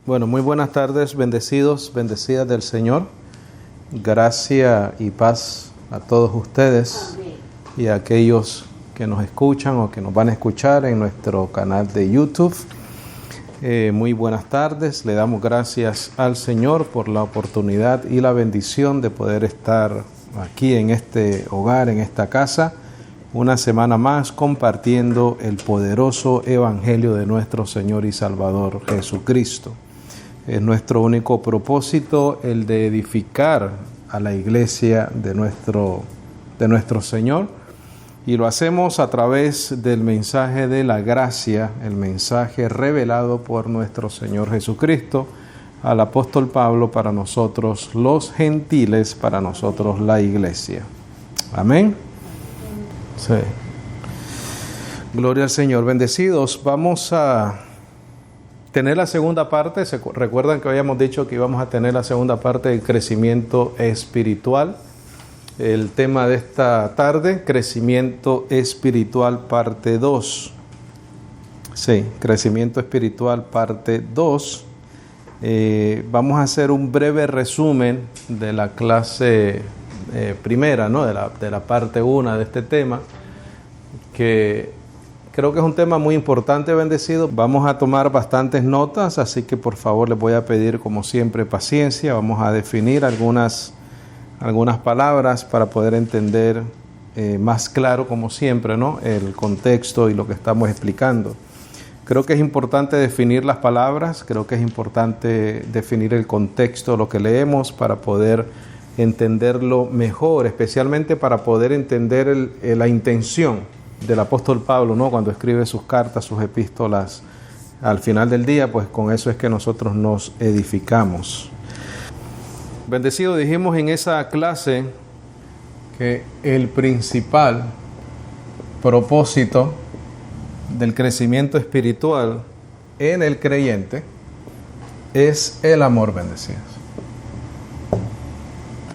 Bueno, muy buenas tardes, bendecidos, bendecidas del Señor. Gracia y paz a todos ustedes y a aquellos que nos escuchan o que nos van a escuchar en nuestro canal de YouTube. Muy buenas tardes, le damos gracias al Señor por la oportunidad y la bendición de poder estar aquí en este hogar, en esta casa, una semana más compartiendo el poderoso Evangelio de nuestro Señor y Salvador Jesucristo. Es nuestro único propósito el de edificar a la iglesia de nuestro Señor, y lo hacemos a través del mensaje de la gracia, el mensaje revelado por nuestro Señor Jesucristo al apóstol Pablo para nosotros los gentiles, para nosotros la iglesia. Amén. Sí. Gloria al Señor. Bendecidos. Vamos a tener la segunda parte. Recuerdan que habíamos dicho que íbamos a tener la segunda parte del crecimiento espiritual. El tema de esta tarde, crecimiento espiritual parte 2. Sí, crecimiento espiritual parte 2. Vamos a hacer un breve resumen de la clase primera, ¿no? de la parte 1 de este tema, que creo que es un tema muy importante, bendecido. Vamos a tomar bastantes notas, así que por favor les voy a pedir, como siempre, paciencia. Vamos a definir algunas palabras para poder entender más claro, como siempre, ¿no? El contexto y lo que estamos explicando. Creo que es importante definir las palabras, creo que es importante definir el contexto, lo que leemos, para poder entenderlo mejor, especialmente para poder entender la intención del apóstol Pablo, ¿no? Cuando escribe sus cartas, sus epístolas, al final del día, pues con eso es que nosotros nos edificamos. Bendecido, dijimos en esa clase que el principal propósito del crecimiento espiritual en el creyente es el amor, bendecidos.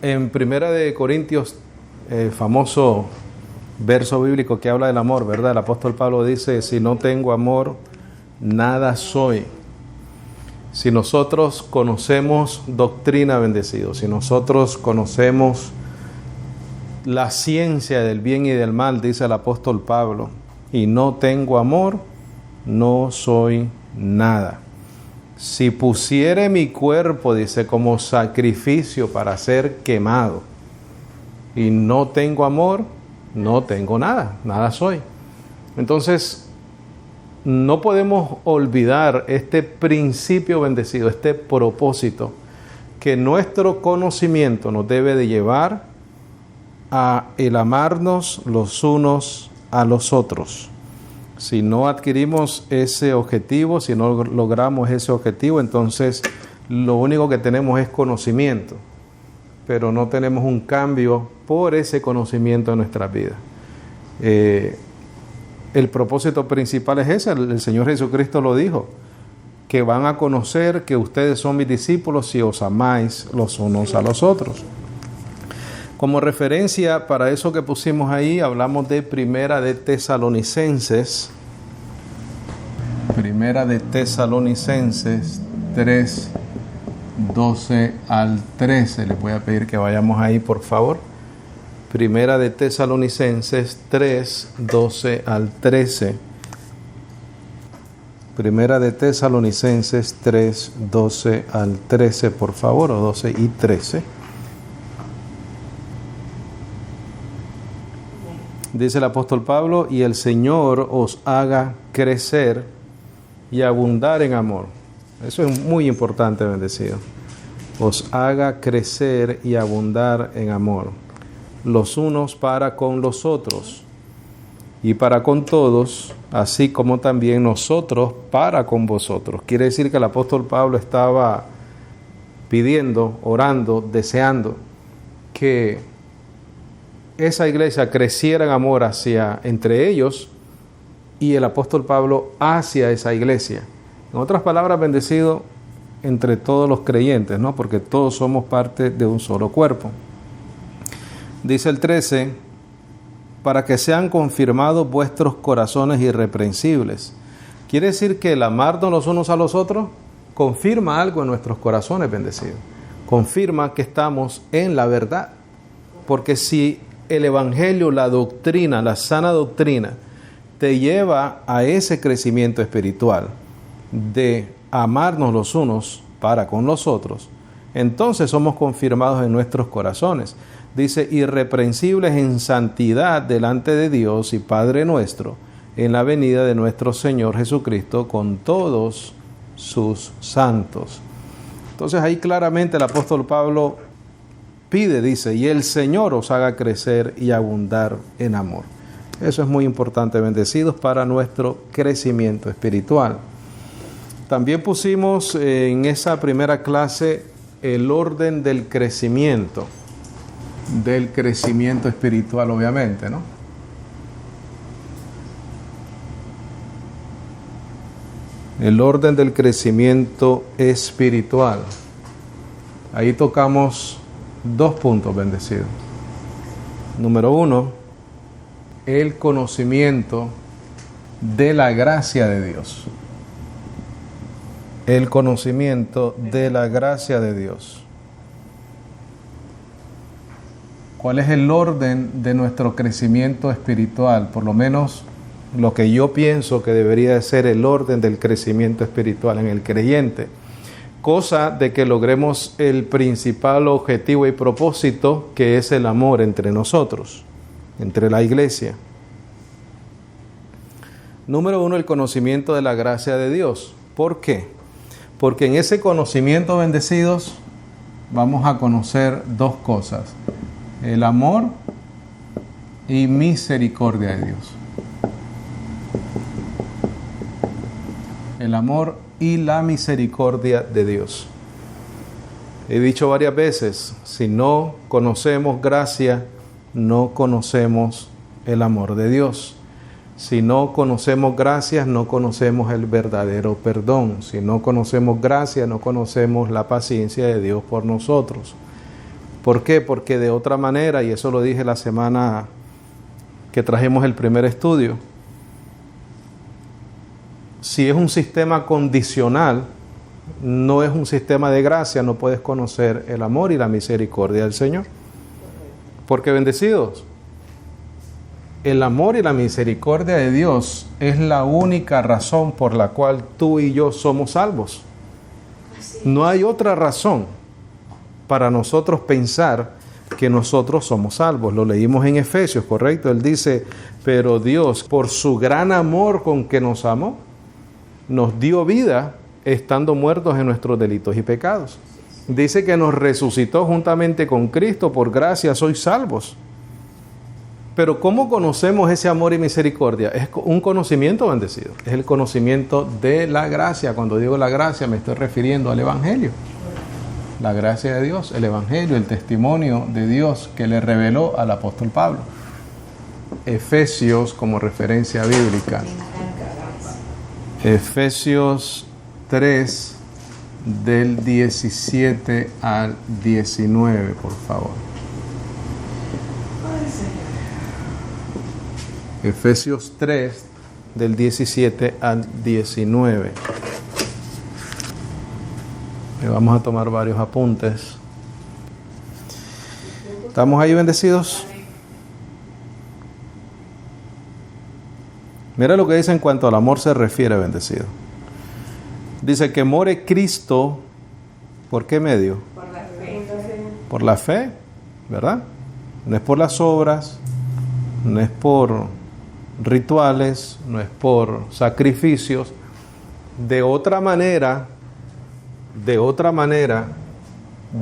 En Primera de Corintios, famoso verso bíblico que habla del amor, ¿verdad? El apóstol Pablo dice: si no tengo amor, nada soy. Si nosotros conocemos doctrina, bendecidos, si nosotros conocemos la ciencia del bien y del mal, dice el apóstol Pablo, y no tengo amor, no soy nada. Si pusiere mi cuerpo, dice, como sacrificio para ser quemado, y no tengo amor, no tengo nada, nada soy. Entonces, no podemos olvidar este principio, bendecido, este propósito, que nuestro conocimiento nos debe de llevar a el amarnos los unos a los otros. Si no adquirimos ese objetivo, si no logramos ese objetivo, entonces lo único que tenemos es conocimiento, pero no tenemos un cambio por ese conocimiento en nuestra vida. El propósito principal es ese. El Señor Jesucristo lo dijo, que van a conocer que ustedes son mis discípulos si os amáis los unos a los otros. Como referencia para eso que pusimos ahí, hablamos de Primera de Tesalonicenses. Primera de Tesalonicenses 3, 12 al 13. Les voy a pedir que vayamos ahí, por favor. Primera de Tesalonicenses 3, 12 al 13. Primera de Tesalonicenses 3, 12 al 13, por favor, o 12 y 13. Dice el apóstol Pablo: y el Señor os haga crecer y abundar en amor. Eso es muy importante, bendecido. Os haga crecer y abundar en amor, los unos para con los otros, y para con todos, así como también nosotros para con vosotros. Quiere decir que el apóstol Pablo estaba pidiendo, orando, deseando que esa iglesia creciera en amor hacia entre ellos y el apóstol Pablo hacia esa iglesia. En otras palabras, bendecido, entre todos los creyentes, ¿no? Porque todos somos parte de un solo cuerpo. Dice el 13: para que sean confirmados vuestros corazones irreprensibles. Quiere decir que el amarnos los unos a los otros confirma algo en nuestros corazones, bendecidos. Confirma que estamos en la verdad. Porque si el Evangelio, la doctrina, la sana doctrina, te lleva a ese crecimiento espiritual de amarnos los unos para con los otros, entonces somos confirmados en nuestros corazones. Dice, irreprensibles en santidad delante de Dios y Padre nuestro, en la venida de nuestro Señor Jesucristo con todos sus santos. Entonces ahí claramente el apóstol Pablo pide, dice, y el Señor os haga crecer y abundar en amor. Eso es muy importante, bendecidos, para nuestro crecimiento espiritual. También pusimos en esa primera clase el orden del crecimiento espiritual, obviamente, ¿no? El orden del crecimiento espiritual. Ahí tocamos 2 puntos, bendecidos. Número 1, el conocimiento de la gracia de Dios. El conocimiento de la gracia de Dios. ¿Cuál es el orden de nuestro crecimiento espiritual? Por lo menos lo que yo pienso que debería de ser el orden del crecimiento espiritual en el creyente. Cosa de que logremos el principal objetivo y propósito, que es el amor entre nosotros, entre la iglesia. Número 1, el conocimiento de la gracia de Dios. ¿Por qué? Porque en ese conocimiento, bendecidos, vamos a conocer 2 cosas: el amor y misericordia de Dios. El amor y la misericordia de Dios. He dicho varias veces, si no conocemos gracia, no conocemos el amor de Dios. Si no conocemos gracia, no conocemos el verdadero perdón. Si no conocemos gracia, no conocemos la paciencia de Dios por nosotros. ¿Por qué? Porque de otra manera, y eso lo dije la semana que trajimos el primer estudio, si es un sistema condicional, no es un sistema de gracia, no puedes conocer el amor y la misericordia del Señor. Porque, bendecidos, el amor y la misericordia de Dios es la única razón por la cual tú y yo somos salvos. No hay otra razón para nosotros pensar que nosotros somos salvos. Lo leímos en Efesios, ¿correcto? Él dice, pero Dios, por su gran amor con que nos amó, nos dio vida estando muertos en nuestros delitos y pecados. Dice que nos resucitó juntamente con Cristo, por gracia sois salvos. Pero ¿cómo conocemos ese amor y misericordia? Es un conocimiento, bendecido. Es el conocimiento de la gracia. Cuando digo la gracia me estoy refiriendo al Evangelio. La gracia de Dios, el Evangelio, el testimonio de Dios que le reveló al apóstol Pablo. Efesios como referencia bíblica. Efesios 3, del 17 al 19, por favor. Efesios 3, del 17 al 19. Vamos a tomar varios apuntes. ¿Estamos ahí, bendecidos? Mira lo que dice en cuanto al amor se refiere, bendecido. Dice que more Cristo, ¿por qué medio? Por la fe. Por la fe, ¿verdad? No es por las obras, no es por rituales, no es por sacrificios. De otra manera,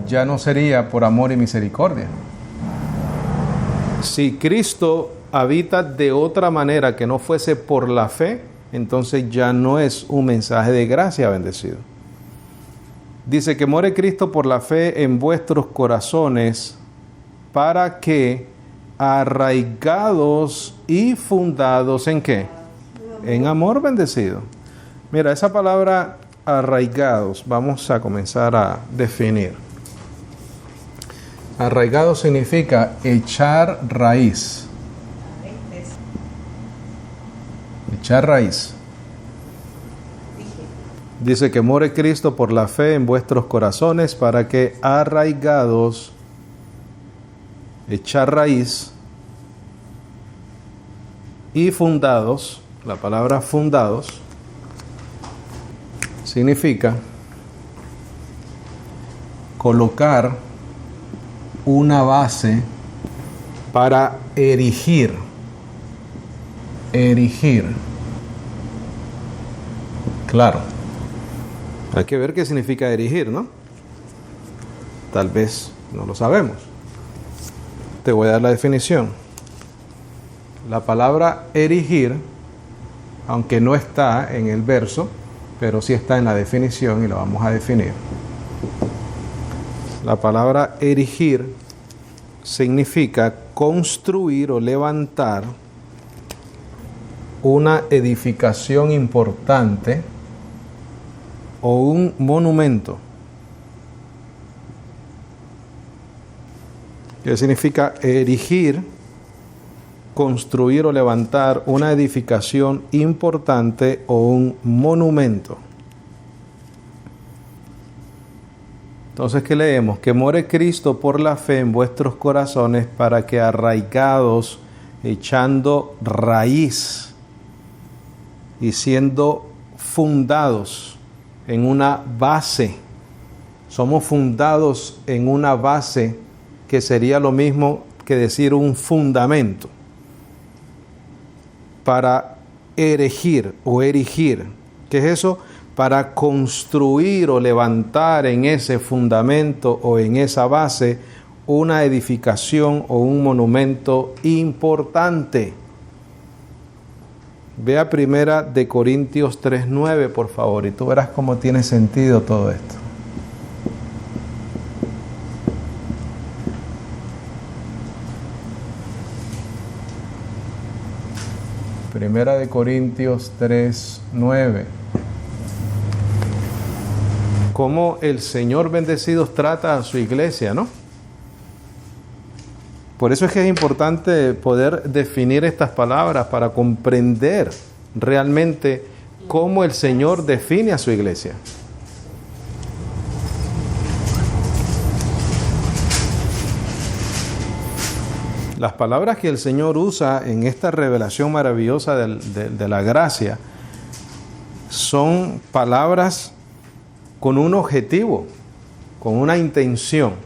ya no sería por amor y misericordia. Si Cristo habita de otra manera que no fuese por la fe, entonces ya no es un mensaje de gracia, bendecido. Dice que more Cristo por la fe en vuestros corazones, para que arraigados y fundados ¿en qué? En amor, bendecido. Mira, esa palabra arraigados, vamos a comenzar a definir. Arraigado significa echar raíz. Echar raíz. Dice que more Cristo por la fe en vuestros corazones para que arraigados, echar raíz y fundados, la palabra fundados significa colocar una base para erigir. Claro, hay que ver qué significa erigir, ¿no? Tal vez no lo sabemos. Te voy a dar la definición. La palabra erigir, aunque no está en el verso, pero sí está en la definición y lo vamos a definir. La palabra erigir significa construir o levantar una edificación importante o un monumento. ¿Qué significa erigir? Construir o levantar una edificación importante o un monumento. Entonces, ¿qué leemos? Que more Cristo por la fe en vuestros corazones para que arraigados, echando raíz y siendo fundados en una base. Somos fundados en una base que sería lo mismo que decir un fundamento. Para erigir o erigir. ¿Qué es eso? Para construir o levantar en ese fundamento o en esa base una edificación o un monumento importante. Vea Primera de Corintios 3:9, por favor, y tú verás cómo tiene sentido todo esto. Primera de Corintios 3:9. Cómo el Señor bendecido trata a su iglesia, ¿no? Por eso es que es importante poder definir estas palabras para comprender realmente cómo el Señor define a su iglesia. Las palabras que el Señor usa en esta revelación maravillosa de la gracia son palabras con un objetivo, con una intención.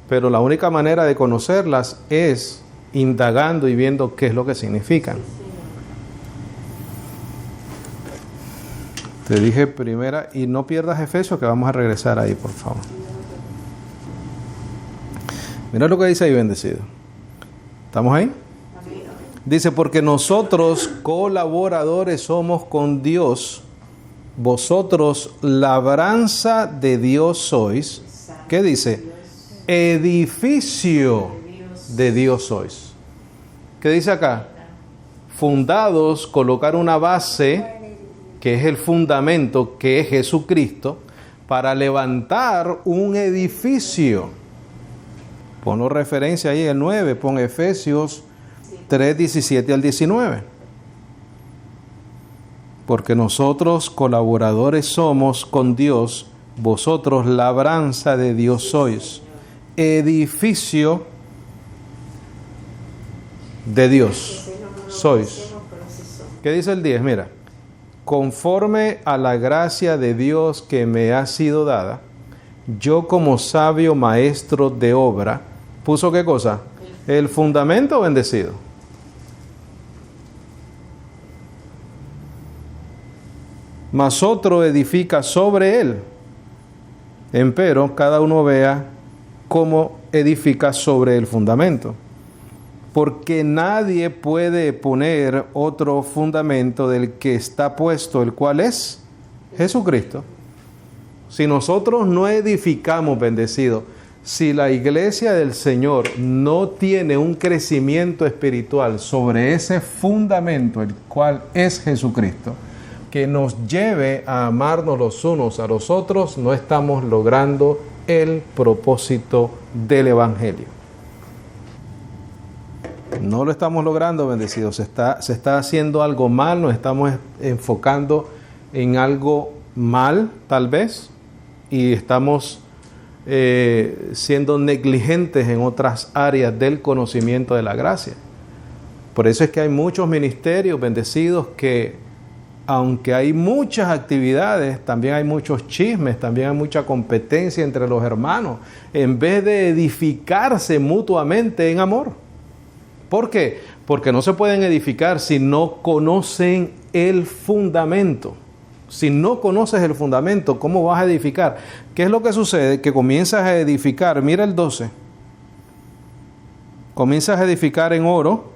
Pero la única manera de conocerlas es indagando y viendo qué es lo que significan. Te dije primera, y no pierdas Efesios, que vamos a regresar ahí, por favor. Mira lo que dice ahí, bendecido. ¿Estamos ahí? Dice, porque nosotros colaboradores somos con Dios, vosotros labranza de Dios sois. ¿Qué dice? Edificio de Dios sois. ¿Qué dice acá? Fundados, colocar una base, que es el fundamento, que es Jesucristo, para levantar un edificio. Ponlo referencia ahí el 9, pon Efesios 3, 17 al 19. Porque nosotros colaboradores somos con Dios, vosotros labranza de Dios sois. Edificio de Dios sois. ¿Qué dice el 10? Mira, conforme a la gracia de Dios que me ha sido dada, yo como sabio maestro de obra, ¿puso qué cosa? El fundamento bendecido. Mas otro edifica sobre él. Empero cada uno vea cómo edifica sobre el fundamento. Porque nadie puede poner otro fundamento del que está puesto, el cual es Jesucristo. Si nosotros no edificamos, bendecido, si la iglesia del Señor no tiene un crecimiento espiritual sobre ese fundamento, el cual es Jesucristo, que nos lleve a amarnos los unos a los otros, no estamos logrando el propósito del Evangelio. No lo estamos logrando, bendecidos. Se está haciendo algo mal, nos estamos enfocando en algo mal, tal vez, y estamos siendo negligentes en otras áreas del conocimiento de la gracia. Por eso es que hay muchos ministerios bendecidos que, aunque hay muchas actividades, también hay muchos chismes, también hay mucha competencia entre los hermanos, en vez de edificarse mutuamente en amor. ¿Por qué? Porque no se pueden edificar si no conocen el fundamento. Si no conoces el fundamento, ¿cómo vas a edificar? ¿Qué es lo que sucede? Que comienzas a edificar, mira el 12, comienzas a edificar en oro,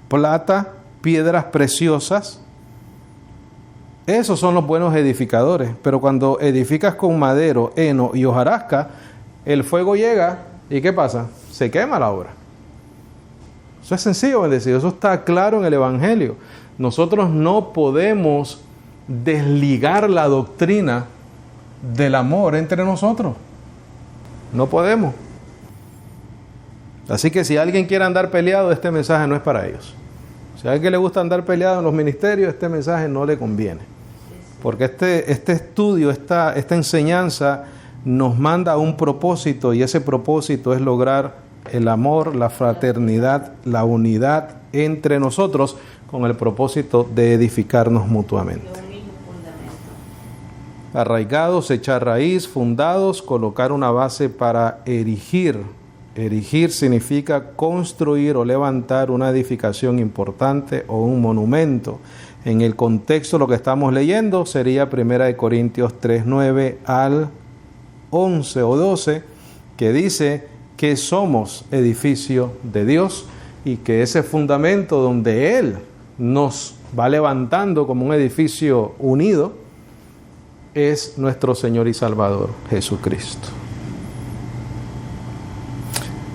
plata, piedras preciosas. Esos son los buenos edificadores, pero cuando edificas con madero, heno y hojarasca, el fuego llega y ¿qué pasa? Se quema la obra. Eso es sencillo, bendecido, eso está claro en el Evangelio. Nosotros no podemos desligar la doctrina del amor entre nosotros. No podemos. Así que si alguien quiere andar peleado, este mensaje no es para ellos. Si a alguien le gusta andar peleado en los ministerios, este mensaje no le conviene. Porque este estudio, esta enseñanza nos manda a un propósito, y ese propósito es lograr el amor, la fraternidad, la unidad entre nosotros, con el propósito de edificarnos mutuamente. Arraigados, echar raíz, fundados, colocar una base para erigir. Erigir significa construir o levantar una edificación importante o un monumento. En el contexto lo que estamos leyendo sería 1 Corintios 3, 9 al 11 o 12, que dice que somos edificio de Dios y que ese fundamento donde Él nos va levantando como un edificio unido es nuestro Señor y Salvador, Jesucristo.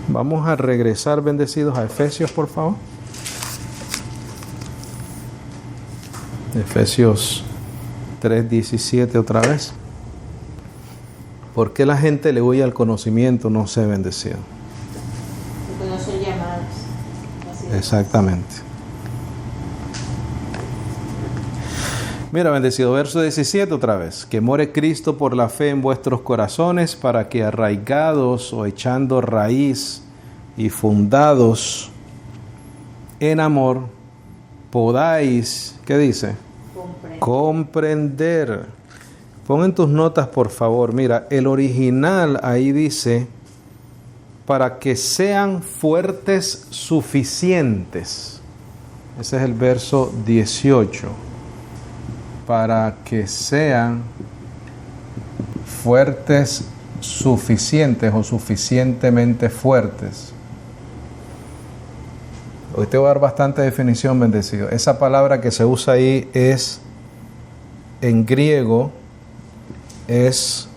Vamos a regresar, bendecidos, a Efesios, por favor. Efesios 3:17 otra vez. ¿Por qué la gente le huye al conocimiento? No sé, bendecido. Porque no son llamados. Exactamente. Mira, bendecido, verso 17 otra vez. Que more Cristo por la fe en vuestros corazones, para que arraigados o echando raíz y fundados en amor, podáis, ¿qué dice? Comprender. Pon en tus notas, por favor. Mira, el original ahí dice, para que sean fuertes suficientes. Ese es el verso 18. Para que sean fuertes suficientes o suficientemente fuertes. Hoy te voy a dar bastante definición, bendecido. Esa palabra que se usa ahí es, en griego, es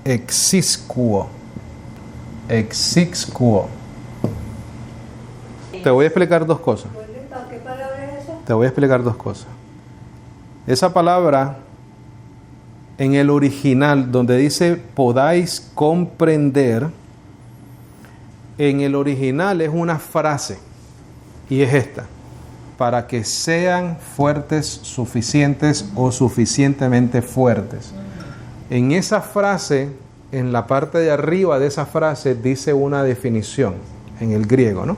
exisquo. Exisquo. Te voy a explicar dos cosas. ¿Qué palabra es esa? Te voy a explicar dos cosas. Esa palabra, en el original, donde dice podáis comprender, en el original es una frase, y es esta: para que sean fuertes, suficientes o suficientemente fuertes. En esa frase, en la parte de arriba de esa frase, dice una definición en el griego, ¿no?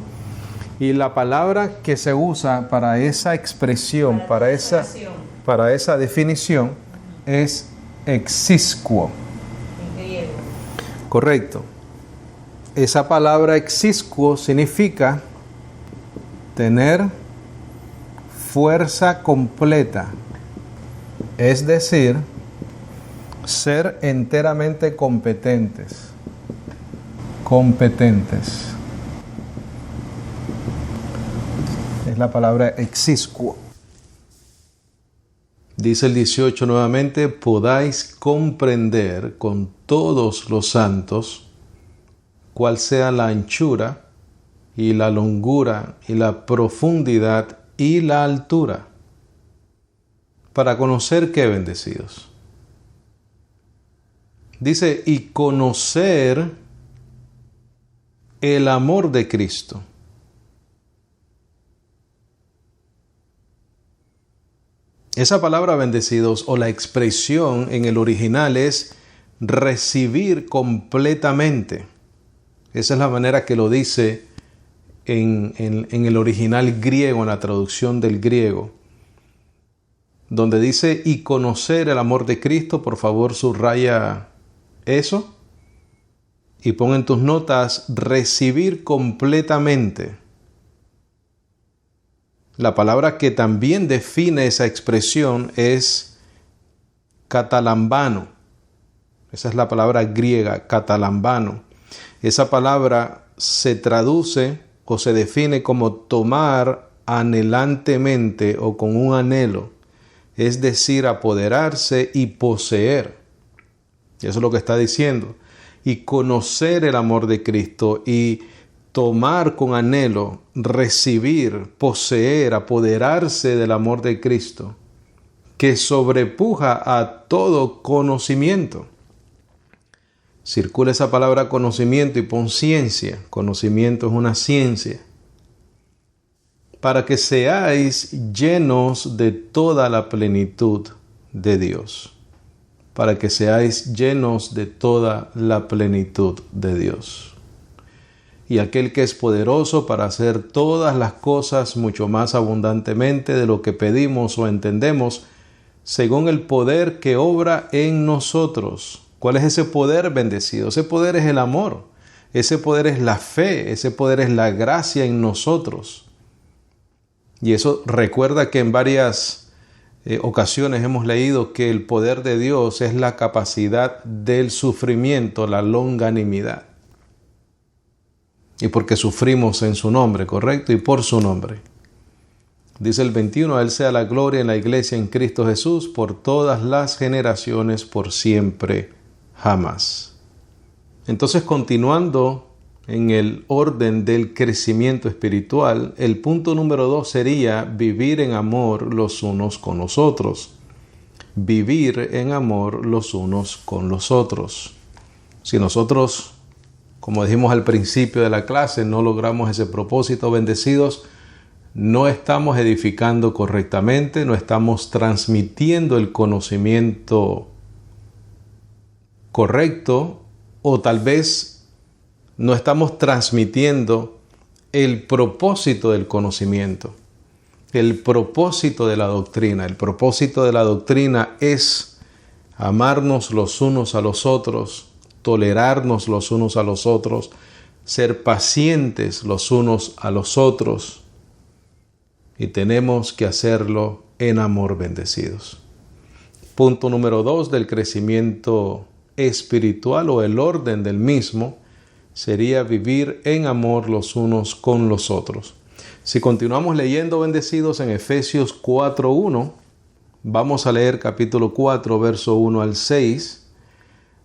Y la palabra que se usa para esa expresión, para esa definición, es exisquo. En griego. Correcto. Esa palabra exisquo significa tener fuerza completa, es decir, ser enteramente competentes. Competentes. Es la palabra exisquo. Dice el 18 nuevamente, podáis comprender con todos los santos cuál sea la anchura y la longura y la profundidad y la altura. Para conocer qué, bendecidos. Dice, y conocer el amor de Cristo. Esa palabra bendecidos o la expresión en el original es recibir completamente. Esa es la manera que lo dice en el original griego, en la traducción del griego, donde dice y conocer el amor de Cristo. Por favor, subraya eso y pon en tus notas recibir completamente. La palabra que también define esa expresión es katalambano. Esa es la palabra griega, katalambano. Esa palabra se traduce o se define como tomar anhelantemente o con un anhelo, es decir, apoderarse y poseer. Y eso es lo que está diciendo. Y conocer el amor de Cristo y tomar con anhelo, recibir, poseer, apoderarse del amor de Cristo, que sobrepuja a todo conocimiento. Circula esa palabra conocimiento y pon ciencia. Conocimiento es una ciencia. Para que seáis llenos de toda la plenitud de Dios. Para que seáis llenos de toda la plenitud de Dios. Y aquel que es poderoso para hacer todas las cosas mucho más abundantemente de lo que pedimos o entendemos, según el poder que obra en nosotros. ¿Cuál es ese poder, bendecido? Ese poder es el amor. Ese poder es la fe. Ese poder es la gracia en nosotros. Y eso recuerda que en varias ocasiones hemos leído que el poder de Dios es la capacidad del sufrimiento, la longanimidad. Y porque sufrimos en su nombre, ¿correcto? Y por su nombre. Dice el 21, a Él sea la gloria en la iglesia en Cristo Jesús por todas las generaciones, por siempre, jamás. Entonces, continuando en el orden del crecimiento espiritual, el punto número 2 sería vivir en amor los unos con los otros. Vivir en amor los unos con los otros. Si nosotros, como dijimos al principio de la clase, no logramos ese propósito, bendecidos, no estamos edificando correctamente, no estamos transmitiendo el conocimiento correcto, o tal vez no estamos transmitiendo el propósito del conocimiento, el propósito de la doctrina. El propósito de la doctrina es amarnos los unos a los otros, tolerarnos los unos a los otros, ser pacientes los unos a los otros. Y tenemos que hacerlo en amor, bendecidos. Punto número 2 del crecimiento espiritual o el orden del mismo sería vivir en amor los unos con los otros. Si continuamos leyendo, bendecidos, en Efesios 4:1, vamos a leer capítulo 4, verso 1 al 6.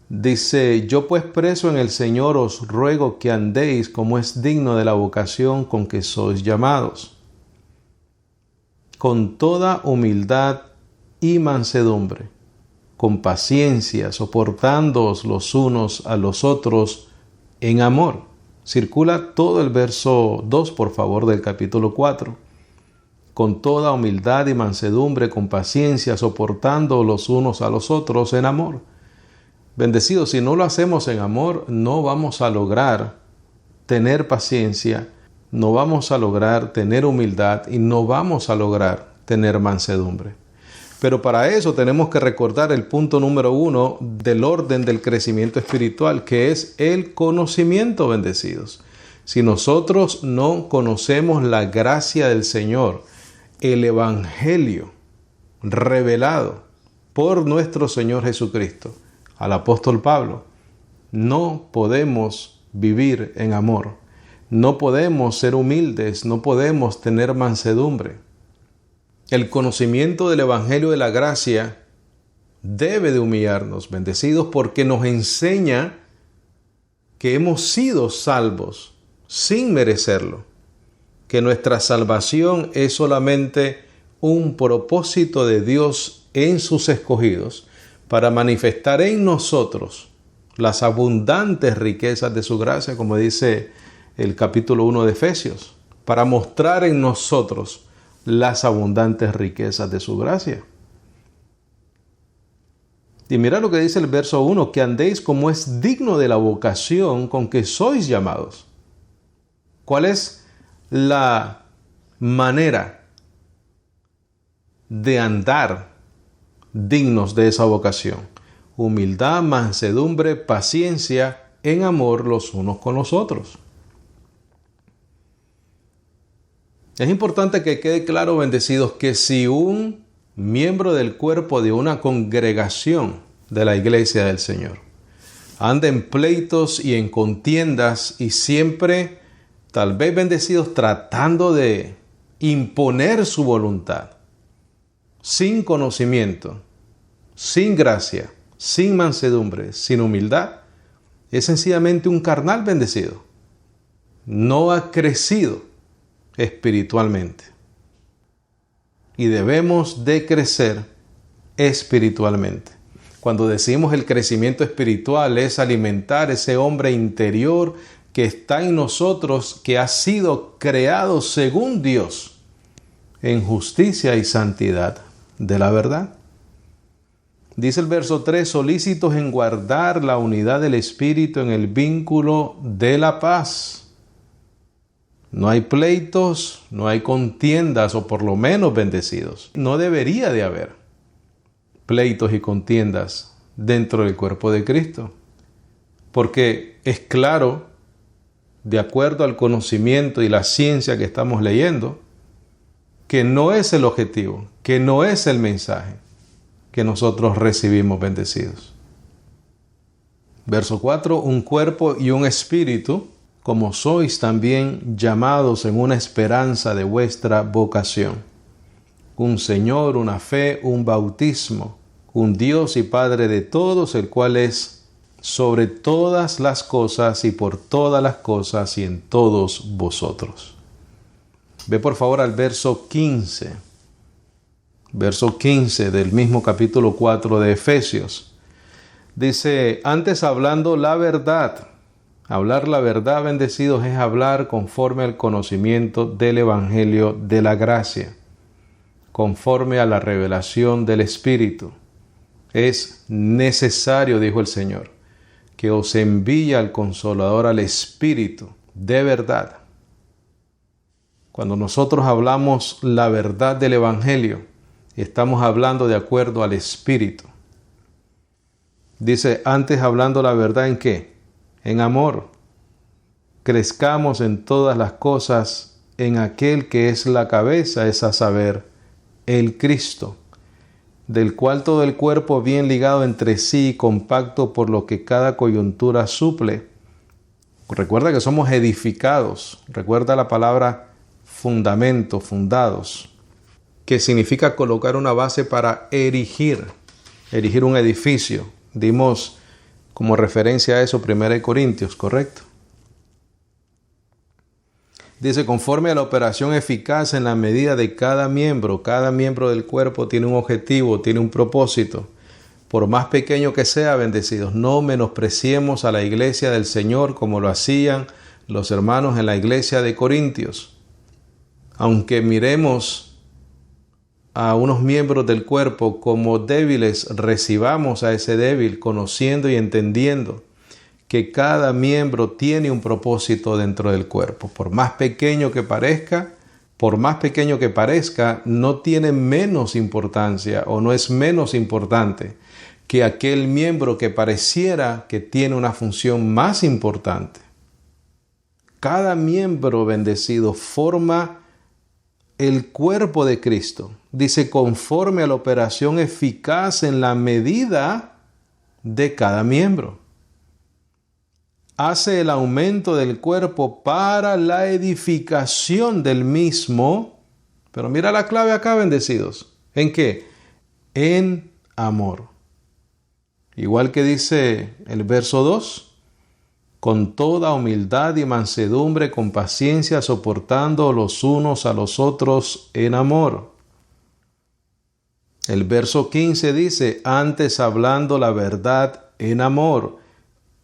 Dice, yo pues preso en el Señor os ruego que andéis como es digno de la vocación con que sois llamados, con toda humildad y mansedumbre, con paciencia, soportándoos los unos a los otros en amor. Circula todo el verso 2, por favor, del capítulo 4. Con toda humildad y mansedumbre, con paciencia, soportando los unos a los otros en amor. Bendecidos, si no lo hacemos en amor, no vamos a lograr tener paciencia, no vamos a lograr tener humildad y no vamos a lograr tener mansedumbre. Pero para eso tenemos que recordar el punto número 1 del orden del crecimiento espiritual, que es el conocimiento, bendecidos. Si nosotros no conocemos la gracia del Señor, el Evangelio revelado por nuestro Señor Jesucristo, al apóstol Pablo, no podemos vivir en amor, no podemos ser humildes, no podemos tener mansedumbre. El conocimiento del Evangelio de la gracia debe de humillarnos, bendecidos, porque nos enseña que hemos sido salvos sin merecerlo, que nuestra salvación es solamente un propósito de Dios en sus escogidos para manifestar en nosotros las abundantes riquezas de su gracia, como dice el capítulo 1 de Efesios, para mostrar en nosotros las abundantes riquezas de su gracia. Y mira lo que dice el verso 1, que andéis como es digno de la vocación con que sois llamados. ¿Cuál es la manera de andar dignos de esa vocación? Humildad, mansedumbre, paciencia, en amor los unos con los otros. Es importante que quede claro, bendecidos, que si un miembro del cuerpo de una congregación de la iglesia del Señor anda en pleitos y en contiendas y siempre, tal vez bendecidos, tratando de imponer su voluntad, sin conocimiento, sin gracia, sin mansedumbre, sin humildad, es sencillamente un carnal bendecido. No ha crecido espiritualmente. Y debemos de crecer espiritualmente. Cuando decimos el crecimiento espiritual es alimentar ese hombre interior que está en nosotros, que ha sido creado según Dios, en justicia y santidad de la verdad. Dice el verso 3, solícitos en guardar la unidad del Espíritu en el vínculo de la paz. No hay pleitos, no hay contiendas, o por lo menos bendecidos. No debería de haber pleitos y contiendas dentro del cuerpo de Cristo. Porque es claro, de acuerdo al conocimiento y la ciencia que estamos leyendo, que no es el objetivo, que no es el mensaje que nosotros recibimos bendecidos. Verso 4, un cuerpo y un espíritu, como sois también llamados en una esperanza de vuestra vocación. Un Señor, una fe, un bautismo, un Dios y Padre de todos, el cual es sobre todas las cosas y por todas las cosas y en todos vosotros. Ve por favor al verso 15. Verso 15 del mismo capítulo 4 de Efesios. Dice, antes hablando la verdad. Hablar la verdad, bendecidos, es hablar conforme al conocimiento del Evangelio de la gracia, conforme a la revelación del Espíritu. Es necesario, dijo el Señor, que os envíe al Consolador, al Espíritu de verdad. Cuando nosotros hablamos la verdad del Evangelio, estamos hablando de acuerdo al Espíritu. Dice, antes hablando la verdad, ¿en qué? En amor. Crezcamos en todas las cosas en aquel que es la cabeza, es a saber, el Cristo, del cual todo el cuerpo bien ligado entre sí y compacto por lo que cada coyuntura suple. Recuerda que somos edificados. Recuerda la palabra fundamento, fundados, que significa colocar una base para erigir un edificio. Dimos como referencia a eso 1 Corintios, ¿correcto? Dice, conforme a la operación eficaz en la medida de cada miembro del cuerpo tiene un objetivo, tiene un propósito. Por más pequeño que sea, bendecidos, no menospreciemos a la iglesia del Señor como lo hacían los hermanos en la iglesia de Corintios. Aunque miremos a unos miembros del cuerpo como débiles, recibamos a ese débil, conociendo y entendiendo que cada miembro tiene un propósito dentro del cuerpo. Por más pequeño que parezca, no tiene menos importancia o no es menos importante que aquel miembro que pareciera que tiene una función más importante. Cada miembro bendecido forma el cuerpo de Cristo. Dice, conforme a la operación eficaz en la medida de cada miembro. Hace el aumento del cuerpo para la edificación del mismo. Pero mira la clave acá, bendecidos. ¿En qué? En amor. Igual que dice el verso 2. Con toda humildad y mansedumbre, con paciencia, soportando los unos a los otros en amor. El verso 15 dice, antes hablando la verdad en amor,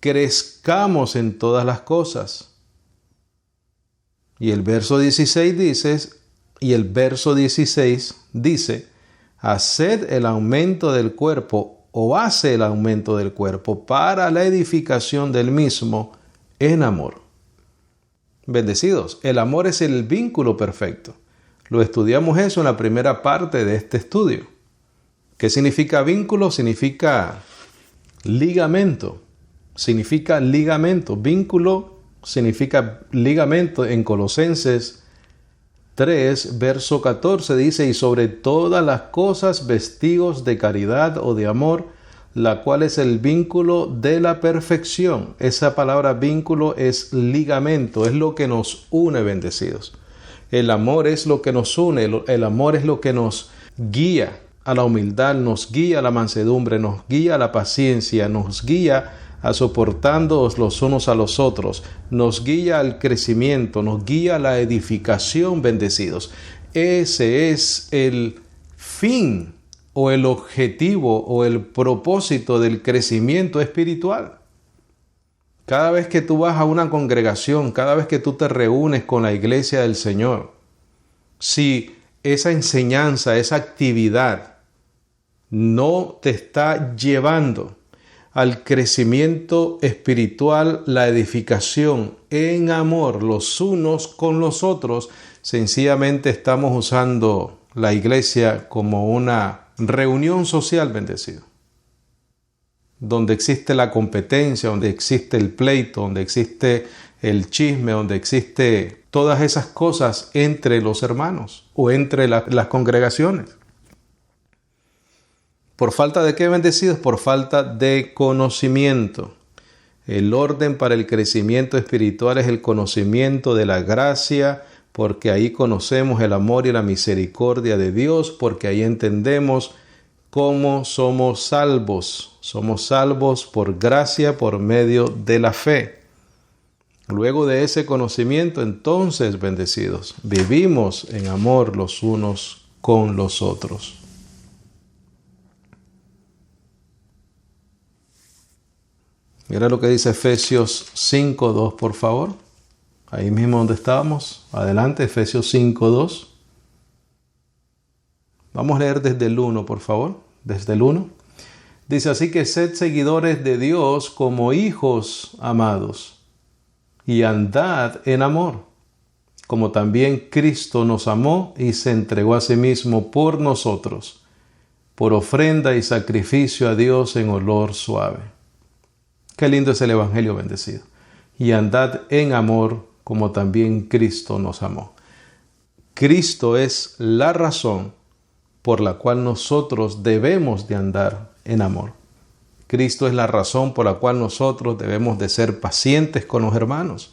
crezcamos en todas las cosas. Y el verso 16 dice, haced el aumento del cuerpo o hace el aumento del cuerpo para la edificación del mismo en amor. Bendecidos, el amor es el vínculo perfecto. Lo estudiamos eso en la primera parte de este estudio. ¿Qué significa vínculo? Significa ligamento. Significa ligamento. Vínculo significa ligamento. En Colosenses 3, verso 14 dice: y sobre todas las cosas vestidos de caridad o de amor, la cual es el vínculo de la perfección. Esa palabra vínculo es ligamento, es lo que nos une, bendecidos. El amor es lo que nos une, el amor es lo que nos guía a la humildad, nos guía a la mansedumbre, nos guía a la paciencia, nos guía a soportándonos los unos a los otros, nos guía al crecimiento, nos guía a la edificación, bendecidos. Ese es el fin o el objetivo o el propósito del crecimiento espiritual. Cada vez que tú vas a una congregación, cada vez que tú te reúnes con la iglesia del Señor, si esa enseñanza, esa actividad no te está llevando al crecimiento espiritual, la edificación en amor los unos con los otros, sencillamente estamos usando la iglesia como una reunión social, bendecido, donde existe la competencia, donde existe el pleito, donde existe el chisme, donde existe todas esas cosas entre los hermanos o entre las congregaciones. ¿Por falta de qué, bendecidos? Por falta de conocimiento. El orden para el crecimiento espiritual es el conocimiento de la gracia, porque ahí conocemos el amor y la misericordia de Dios, porque ahí entendemos cómo somos salvos. Somos salvos por gracia, por medio de la fe. Luego de ese conocimiento, entonces, bendecidos, vivimos en amor los unos con los otros. Mira lo que dice Efesios 5:2, por favor. Ahí mismo donde estábamos. Adelante, Efesios 5:2. Vamos a leer desde el 1, por favor. Desde el 1. Dice: así que sed seguidores de Dios como hijos amados, y andad en amor, como también Cristo nos amó y se entregó a sí mismo por nosotros, por ofrenda y sacrificio a Dios en olor suave. Qué lindo es el Evangelio, bendecido. Y andad en amor, como también Cristo nos amó. Cristo es la razón por la cual nosotros debemos de andar en amor. Cristo es la razón por la cual nosotros debemos de ser pacientes con los hermanos.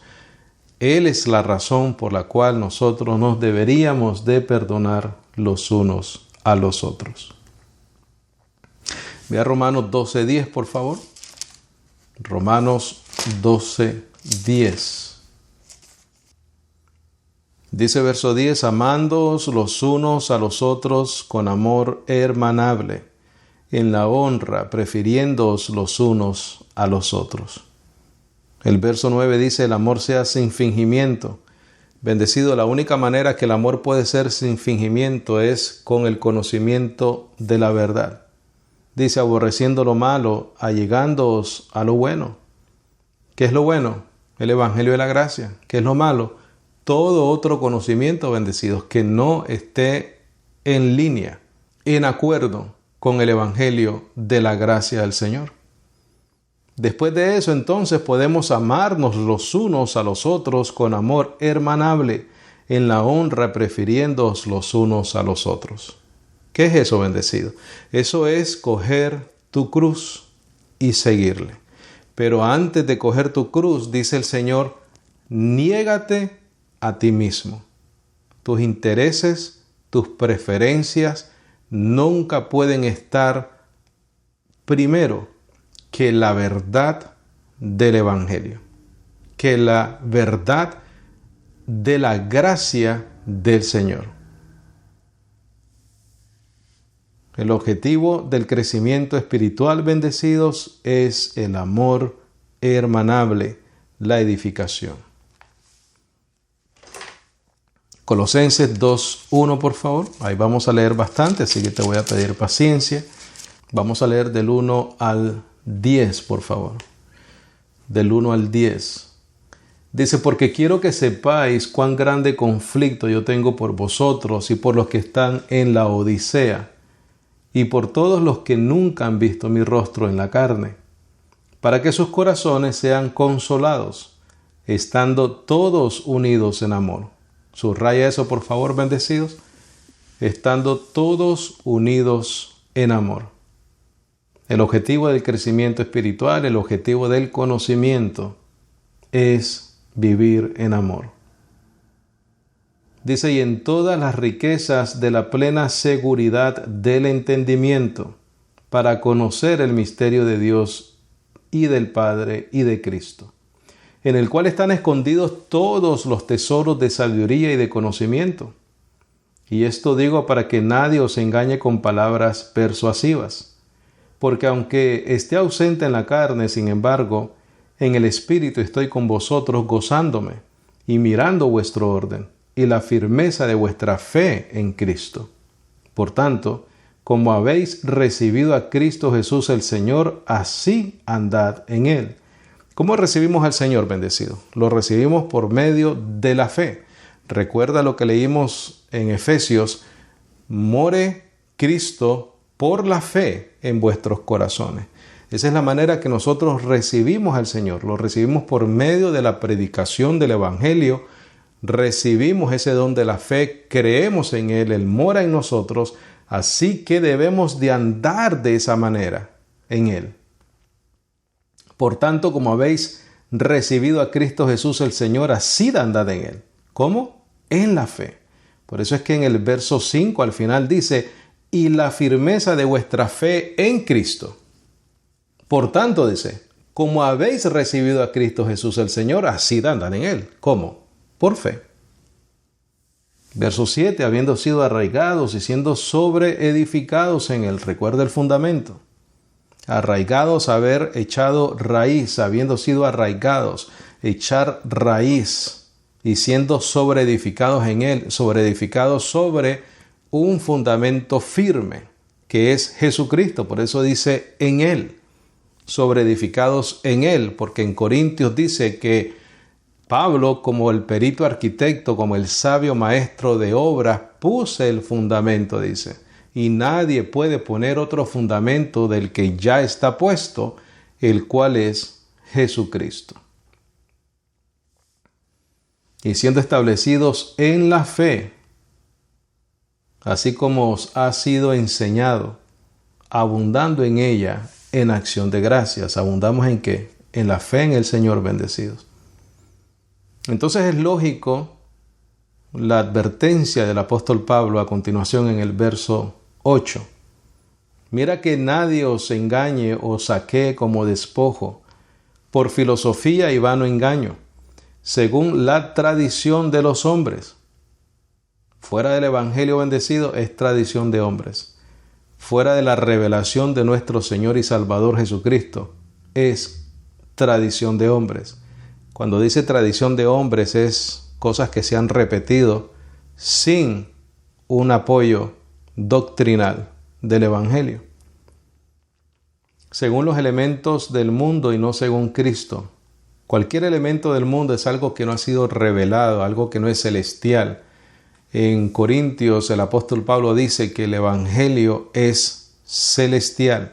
Él es la razón por la cual nosotros nos deberíamos de perdonar los unos a los otros. Vea Romanos 12:10, por favor. Romanos 12:10. Dice verso 10: amándoos los unos a los otros con amor hermanable, en la honra, prefiriéndoos los unos a los otros. El verso 9 dice: el amor sea sin fingimiento. Bendecido, la única manera que el amor puede ser sin fingimiento es con el conocimiento de la verdad. Dice: aborreciendo lo malo, allegándoos a lo bueno. ¿Qué es lo bueno? El Evangelio de la gracia. ¿Qué es lo malo? Todo otro conocimiento, bendecidos, que no esté en línea, en acuerdo con el Evangelio de la gracia del Señor. Después de eso, entonces, podemos amarnos los unos a los otros con amor hermanable, en la honra, prefiriéndoos los unos a los otros. ¿Qué es eso, bendecido? Eso es coger tu cruz y seguirle. Pero antes de coger tu cruz, dice el Señor, niégate a ti mismo. Tus intereses, tus preferencias nunca pueden estar primero que la verdad del Evangelio, que la verdad de la gracia del Señor. El objetivo del crecimiento espiritual, bendecidos, es el amor hermanable, la edificación. Colosenses 2:1, por favor. Ahí vamos a leer bastante, así que te voy a pedir paciencia. Vamos a leer del 1 al 10, por favor. Del 1 al 10. Dice, porque quiero que sepáis cuán grande conflicto yo tengo por vosotros y por los que están en la Odisea, y por todos los que nunca han visto mi rostro en la carne, para que sus corazones sean consolados, estando todos unidos en amor. Subraya eso, por favor, bendecidos. Estando todos unidos en amor. El objetivo del crecimiento espiritual, el objetivo del conocimiento es vivir en amor. Dice, y en todas las riquezas de la plena seguridad del entendimiento, para conocer el misterio de Dios y del Padre y de Cristo, en el cual están escondidos todos los tesoros de sabiduría y de conocimiento. Y esto digo para que nadie os engañe con palabras persuasivas, porque aunque esté ausente en la carne, sin embargo, en el Espíritu estoy con vosotros gozándome y mirando vuestro orden y la firmeza de vuestra fe en Cristo. Por tanto, como habéis recibido a Cristo Jesús el Señor, así andad en Él. ¿Cómo recibimos al Señor, bendecido? Lo recibimos por medio de la fe. Recuerda lo que leímos en Efesios, more Cristo por la fe en vuestros corazones. Esa es la manera que nosotros recibimos al Señor. Lo recibimos por medio de la predicación del Evangelio. Recibimos ese don de la fe, creemos en Él, Él mora en nosotros. Así que debemos de andar de esa manera en Él. Por tanto, como habéis recibido a Cristo Jesús el Señor, así andad en Él. ¿Cómo? En la fe. Por eso es que en el verso 5 al final dice, y la firmeza de vuestra fe en Cristo. Por tanto, dice, como habéis recibido a Cristo Jesús el Señor, así andan en Él. ¿Cómo? Por fe. Verso 7, habiendo sido arraigados y siendo sobreedificados en Él. Recuerda el fundamento. Arraigados, haber echado raíz, habiendo sido arraigados, echar raíz y siendo sobreedificados en Él, sobreedificados sobre un fundamento firme, que es Jesucristo. Por eso dice en Él. Sobreedificados en Él, porque en Corintios dice que Pablo, como el perito arquitecto, como el sabio maestro de obras, puse el fundamento, dice, y nadie puede poner otro fundamento del que ya está puesto, el cual es Jesucristo. Y siendo establecidos en la fe, así como os ha sido enseñado, abundando en ella, en acción de gracias. ¿Abundamos en qué? En la fe en el Señor, bendecidos. Entonces es lógico la advertencia del apóstol Pablo a continuación en el verso 8. Mira que nadie os engañe o saquee como despojo por filosofía y vano engaño, según la tradición de los hombres. Fuera del evangelio bendecido es tradición de hombres. Fuera de la revelación de nuestro Señor y Salvador Jesucristo, es tradición de hombres. Cuando dice tradición de hombres, es cosas que se han repetido sin un apoyo doctrinal del Evangelio. Según los elementos del mundo y no según Cristo. Cualquier elemento del mundo es algo que no ha sido revelado, algo que no es celestial. En Corintios el apóstol Pablo dice que el Evangelio es celestial,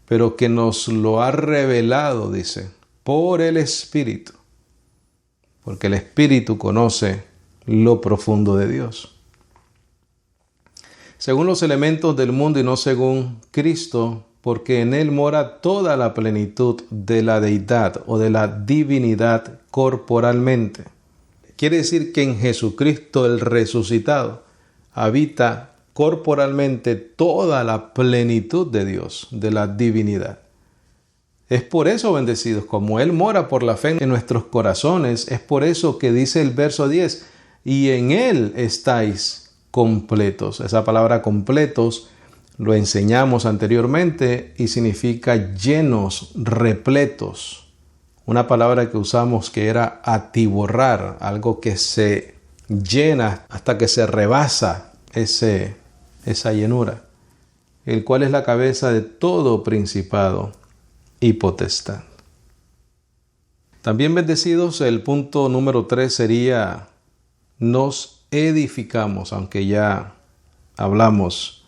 pero que nos lo ha revelado, dice, por el Espíritu, porque el Espíritu conoce lo profundo de Dios. Según los elementos del mundo y no según Cristo, porque en Él mora toda la plenitud de la deidad o de la divinidad corporalmente. Quiere decir que en Jesucristo el resucitado habita corporalmente toda la plenitud de Dios, de la divinidad. Es por eso, bendecidos, como Él mora por la fe en nuestros corazones, es por eso que dice el verso 10, y en Él estáis completos. Esa palabra completos lo enseñamos anteriormente y significa llenos, repletos. Una palabra que usamos que era atiborrar, algo que se llena hasta que se rebasa esa llenura. el cual es la cabeza de todo principado y potestad. También bendecidos, el punto número 3 sería: nos edificamos, aunque ya hablamos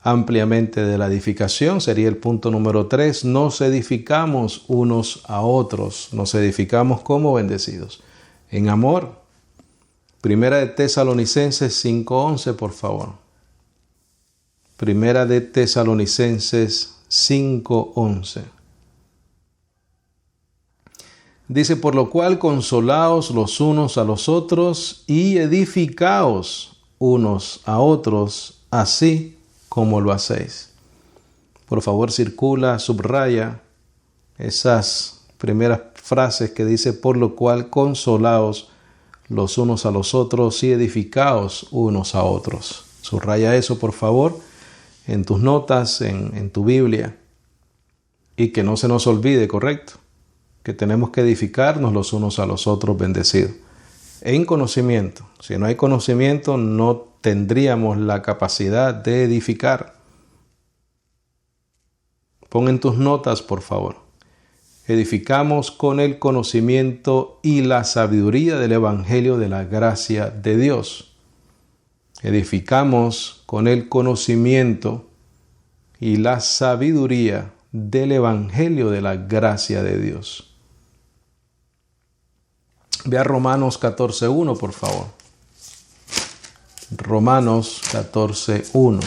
ampliamente de la edificación, sería el punto número 3, nos edificamos unos a otros. Nos edificamos como bendecidos, en amor. Primera de Tesalonicenses 5:11, por favor. Primera de Tesalonicenses 5:11. Dice: por lo cual consolaos los unos a los otros y edificaos unos a otros, así como lo hacéis. Por favor, circula, subraya esas primeras frases que dice: por lo cual consolaos los unos a los otros y edificaos unos a otros. Subraya eso, por favor, en tus notas, en tu Biblia, y que no se nos olvide, ¿correcto?, que tenemos que edificarnos los unos a los otros, bendecidos, en conocimiento. Si no hay conocimiento, no tendríamos la capacidad de edificar. Pon en tus notas, por favor: edificamos con el conocimiento y la sabiduría del Evangelio de la gracia de Dios. Edificamos con el conocimiento y la sabiduría del Evangelio de la gracia de Dios. Ve a Romanos 14:1, por favor. Romanos 14:1.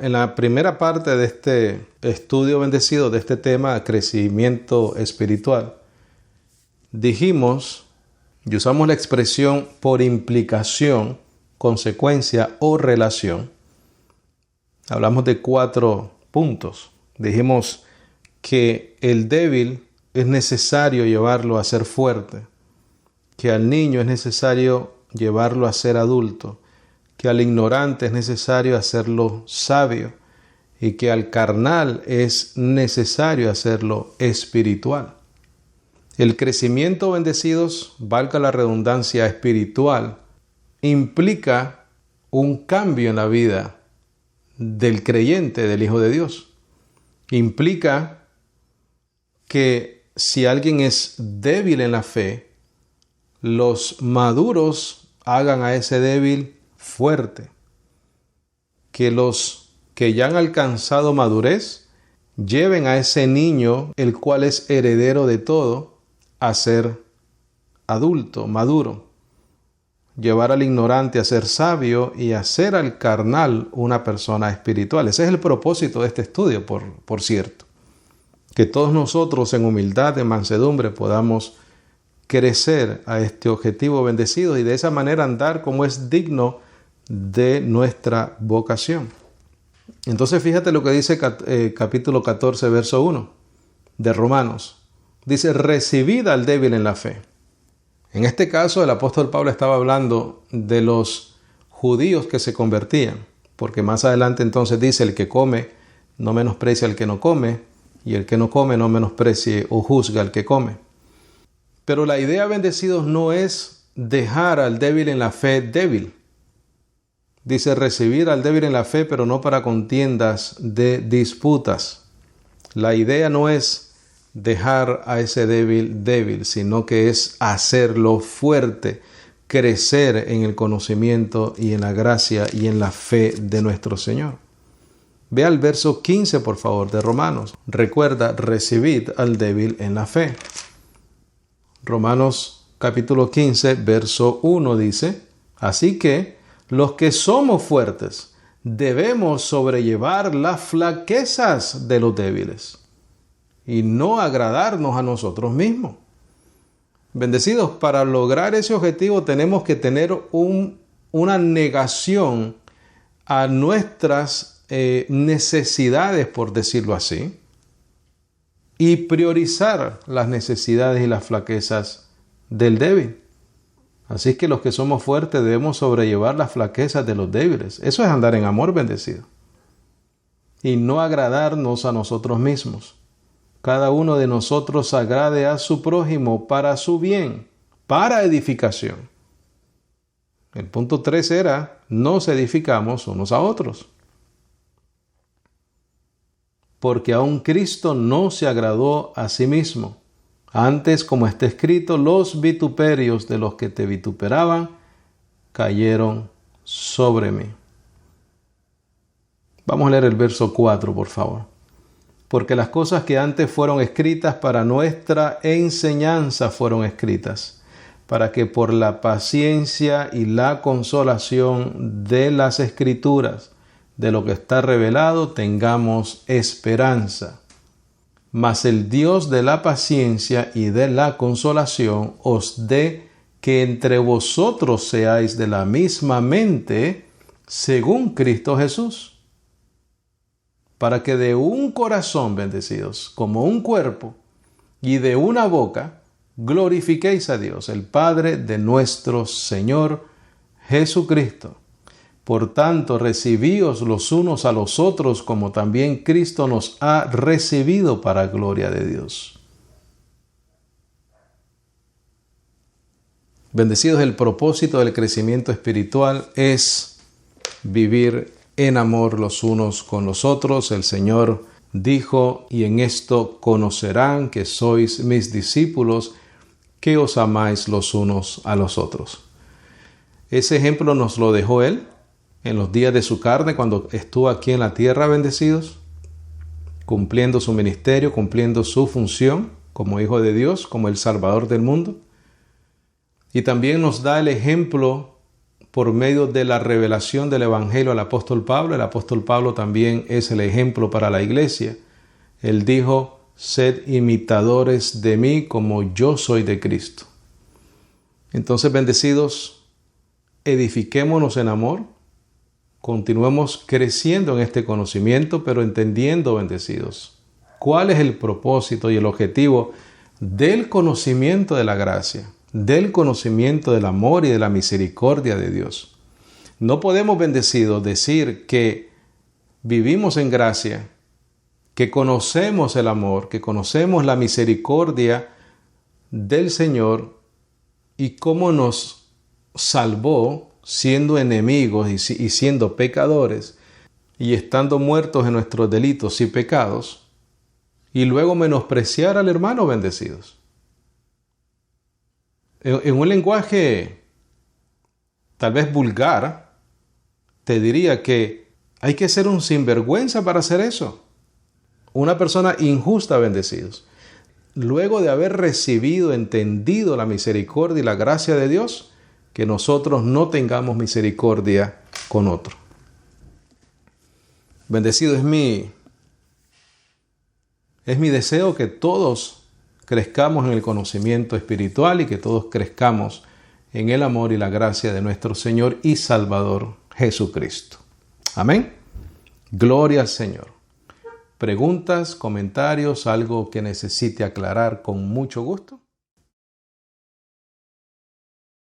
En la primera parte de este estudio bendecido, de este tema, crecimiento espiritual, dijimos y usamos la expresión por implicación, consecuencia o relación. Hablamos de 4 puntos. Dijimos que el débil es necesario llevarlo a ser fuerte, que al niño es necesario llevarlo a ser adulto, que al ignorante es necesario hacerlo sabio y que al carnal es necesario hacerlo espiritual. El crecimiento, bendecidos, valga la redundancia, espiritual, implica un cambio en la vida del creyente, del Hijo de Dios. Implica que si alguien es débil en la fe, los maduros hagan a ese débil fuerte. Que los que ya han alcanzado madurez lleven a ese niño, el cual es heredero de todo, a ser adulto, maduro. Llevar al ignorante a ser sabio y hacer al carnal una persona espiritual. Ese es el propósito de este estudio, por cierto. Que todos nosotros en humildad, en mansedumbre, podamos crecer a este objetivo bendecido y de esa manera andar como es digno de nuestra vocación. Entonces fíjate lo que dice capítulo 14, verso 1 de Romanos. Dice: recibid al débil en la fe. En este caso el apóstol Pablo estaba hablando de los judíos que se convertían, porque más adelante entonces dice: el que come no menosprecia al que no come, y el que no come no menosprecie o juzga al que come. Pero la idea, bendecidos, no es dejar al débil en la fe débil. Dice: recibir al débil en la fe, pero no para contiendas de disputas. La idea no es dejar a ese débil débil, sino que es hacerlo fuerte, crecer en el conocimiento y en la gracia y en la fe de nuestro Señor. Ve al verso 15, por favor, de Romanos. Recuerda: recibid al débil en la fe. Romanos capítulo 15, verso 1 dice: así que los que somos fuertes debemos sobrellevar las flaquezas de los débiles y no agradarnos a nosotros mismos. Bendecidos, para lograr ese objetivo tenemos que tener una negación a nuestras necesidades, por decirlo así, y priorizar las necesidades y las flaquezas del débil. Así que los que somos fuertes debemos sobrellevar las flaquezas de los débiles. Eso es andar en amor, bendecido. Y no agradarnos a nosotros mismos. Cada uno de nosotros agrade a su prójimo para su bien, para edificación. El punto 3 era, nos edificamos unos a otros. Porque aún Cristo no se agradó a sí mismo. Antes, como está escrito, los vituperios de los que te vituperaban cayeron sobre mí. Vamos a leer el verso 4, por favor. Porque las cosas que antes fueron escritas para nuestra enseñanza fueron escritas, para que por la paciencia y la consolación de las Escrituras, de lo que está revelado, tengamos esperanza. Mas el Dios de la paciencia y de la consolación os dé que entre vosotros seáis de la misma mente, según Cristo Jesús, para que de un corazón, bendecidos, como un cuerpo, y de una boca, glorifiquéis a Dios, el Padre de nuestro Señor Jesucristo. Por tanto, recibíos los unos a los otros, como también Cristo nos ha recibido para gloria de Dios. Bendecidos, el propósito del crecimiento espiritual es vivir en amor los unos con los otros. El Señor dijo, y en esto conocerán que sois mis discípulos, que os amáis los unos a los otros. Ese ejemplo nos lo dejó Él en los días de su carne, cuando estuvo aquí en la tierra, bendecidos, cumpliendo su ministerio, cumpliendo su función como Hijo de Dios, como el Salvador del mundo. Y también nos da el ejemplo por medio de la revelación del Evangelio al apóstol Pablo. El apóstol Pablo también es el ejemplo para la iglesia. Él dijo, sed imitadores de mí como yo soy de Cristo. Entonces, bendecidos, edifiquémonos en amor, continuemos creciendo en este conocimiento, pero entendiendo, bendecidos, cuál es el propósito y el objetivo del conocimiento de la gracia, del conocimiento del amor y de la misericordia de Dios. No podemos, bendecidos, decir que vivimos en gracia, que conocemos el amor, que conocemos la misericordia del Señor y cómo nos salvó siendo enemigos y siendo pecadores y estando muertos en nuestros delitos y pecados, y luego menospreciar al hermano, bendecidos. En un lenguaje tal vez vulgar, te diría que hay que ser un sinvergüenza para hacer eso. Una persona injusta, bendecidos. Luego de haber recibido, entendido la misericordia y la gracia de Dios, que nosotros no tengamos misericordia con otro. Bendecido, es mi deseo que todos crezcamos en el conocimiento espiritual y que todos crezcamos en el amor y la gracia de nuestro Señor y Salvador Jesucristo. Amén. Gloria al Señor. Preguntas, comentarios, algo que necesite aclarar con mucho gusto.